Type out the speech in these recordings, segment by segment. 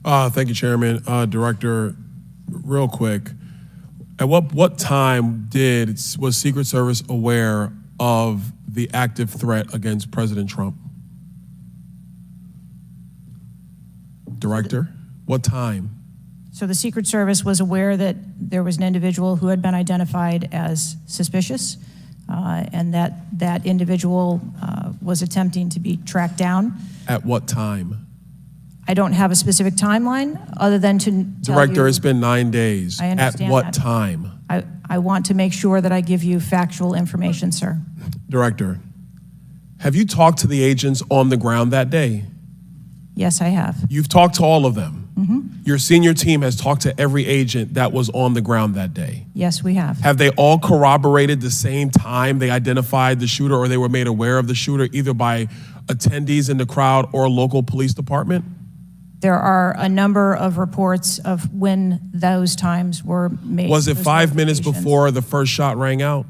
Thank you, Chairman. Director, real quick, at what time was Secret Service aware of the active threat against President Trump? Director, what time? So the Secret Service was aware that there was an individual who had been identified as suspicious, and that individual was attempting to be tracked down. At what time? I don't have a specific timeline other than to tell Director, you, it's been 9 days. I understand At what that. time? I want to make sure that I give you factual information, sir. Director, have you talked to the agents on the ground that day? Yes, I have. You've talked to all of them. Mm-hmm. Your senior team has talked to every agent that was on the ground that day. Yes, we have. Have they all corroborated the same time they identified the shooter, or they were made aware of the shooter either by attendees in the crowd or local police department? There are a number of reports of when those times were made. Was it 5 minutes notifications. before the first shot rang out?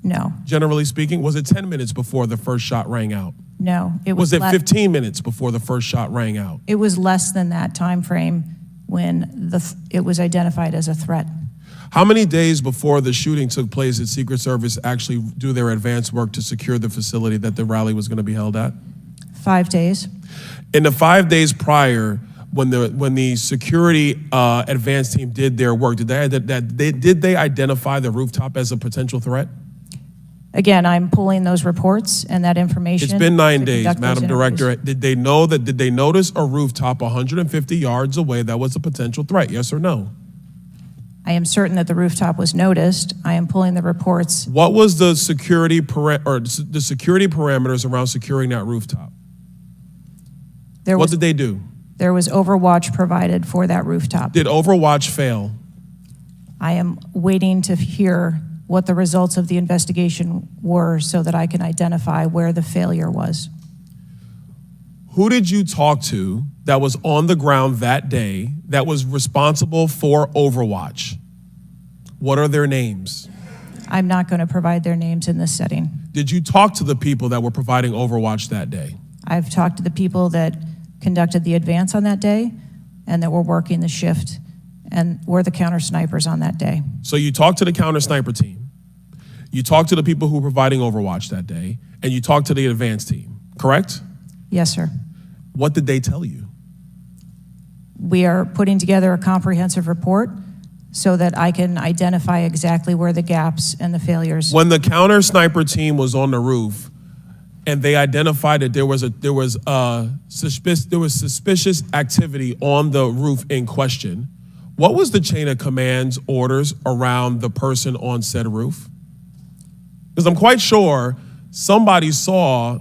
No. Generally speaking, was it 10 minutes before the first shot rang out? No. Was it 15 minutes before the first shot rang out? It was less than that time frame when it was identified as a threat. How many days before the shooting took place did Secret Service actually do their advance work to secure the facility that the rally was going to be held at? 5 days. In the 5 days prior, when the security advance team did their work, did they identify the rooftop as a potential threat? Again, I'm pulling those reports and that information. It's been 9 days, conduct those Madam interviews. Director. Did they notice a rooftop 150 yards away that was a potential threat? Yes or no? I am certain that the rooftop was noticed. I am pulling the reports. What was the security parameters around securing that rooftop? What did they do? There was overwatch provided for that rooftop. Did Overwatch fail? I am waiting to hear what the results of the investigation were so that I can identify where the failure was. Who did you talk to that was on the ground that day that was responsible for Overwatch? What are their names? I'm not going to provide their names in this setting. Did you talk to the people that were providing Overwatch that day? I've talked to the people that conducted the advance on that day and that were working the shift and were the counter snipers on that day. So you talked to the counter sniper team, you talked to the people who were providing Overwatch that day, and you talked to the advance team, correct? Yes, sir. What did they tell you? We are putting together a comprehensive report so that I can identify exactly where the gaps and the failures. When the counter sniper team was on the roof and they identified that there was suspicious activity on the roof in question, what was the chain of command's orders around the person on said roof? Because I'm quite sure somebody saw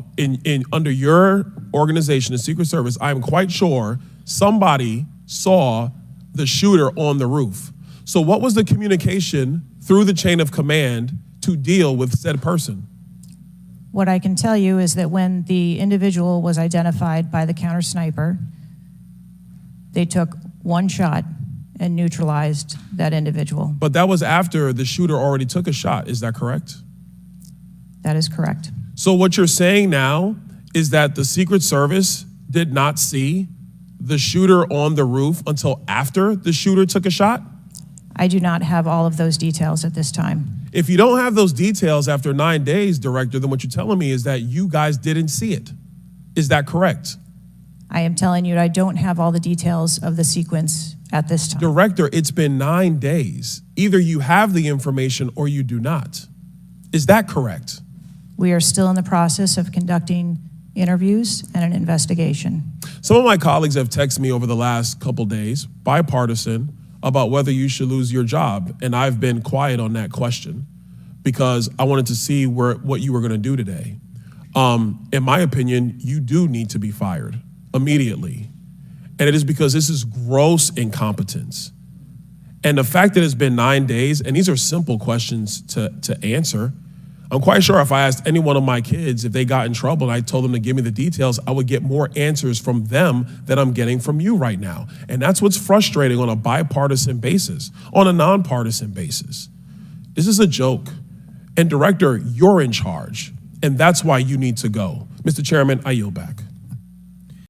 under your organization, the Secret Service, I'm quite sure somebody saw the shooter on the roof. So what was the communication through the chain of command to deal with said person? What I can tell you is that when the individual was identified by the counter sniper, they took one shot and neutralized that individual. But that was after the shooter already took a shot, is that correct? That is correct. So what you're saying now is that the Secret Service did not see the shooter on the roof until after the shooter took a shot? I do not have all of those details at this time. If you don't have those details after 9 days, Director, then what you're telling me is that you guys didn't see it. Is that correct? I am telling you I don't have all the details of the sequence at this time. Director, it's been 9 days. Either you have the information or you do not. Is that correct? We are still in the process of conducting interviews and an investigation. Some of my colleagues have texted me over the last couple days, bipartisan, about whether you should lose your job. And I've been quiet on that question because I wanted to see what you were going to do today. In my opinion, you do need to be fired immediately. And it is because this is gross incompetence. And the fact that it's been 9 days, and these are simple questions to answer, I'm quite sure if I asked any one of my kids if they got in trouble and I told them to give me the details, I would get more answers from them than I'm getting from you right now. And that's what's frustrating on a bipartisan basis, on a nonpartisan basis. This is a joke. And Director, you're in charge. And that's why you need to go. Mr. Chairman, I yield back.